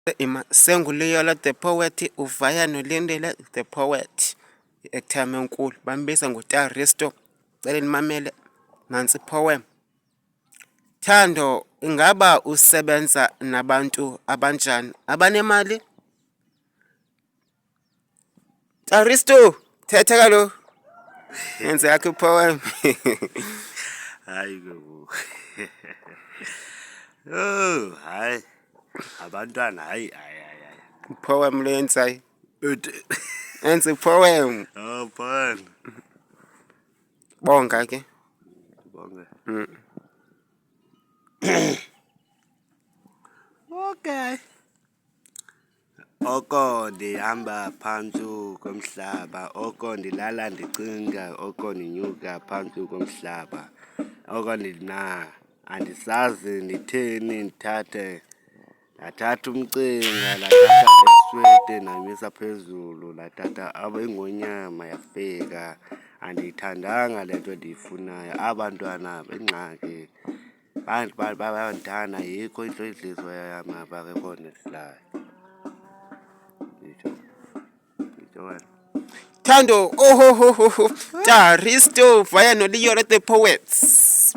Senguleyola the poet, uvaya noLindile the poet. I-actor yami enkulu bambiza nguTaristo. Cela nimamele nansi poem. Thando, ingaba usebenza nabantu abanjani? Abanemali? Taristo, thetha kalo. Yenze yakho poem. Hayi ke bo. Oh, hayi. Abantwana hayi. Poem lenzayo. Enze poem. Oh, fun. Bonga ke. Bonke. Okay. Oko ndihamba phantsi komhlaba, oko ndilala ndicinga, oko ndinyuka phantsi komhlaba, oko andisazi nditheni ndathatha umcinga, lathatha iswete ndayimisa phezulu, lathatha ingonyama yafika. Andiyithandanga le nto ndiyifunayo, abantwana bengxaki bayandithanda, yikho into intliziyo yam apha ke konesilayo. Thando, Taristo, vaya noLiyola the poets.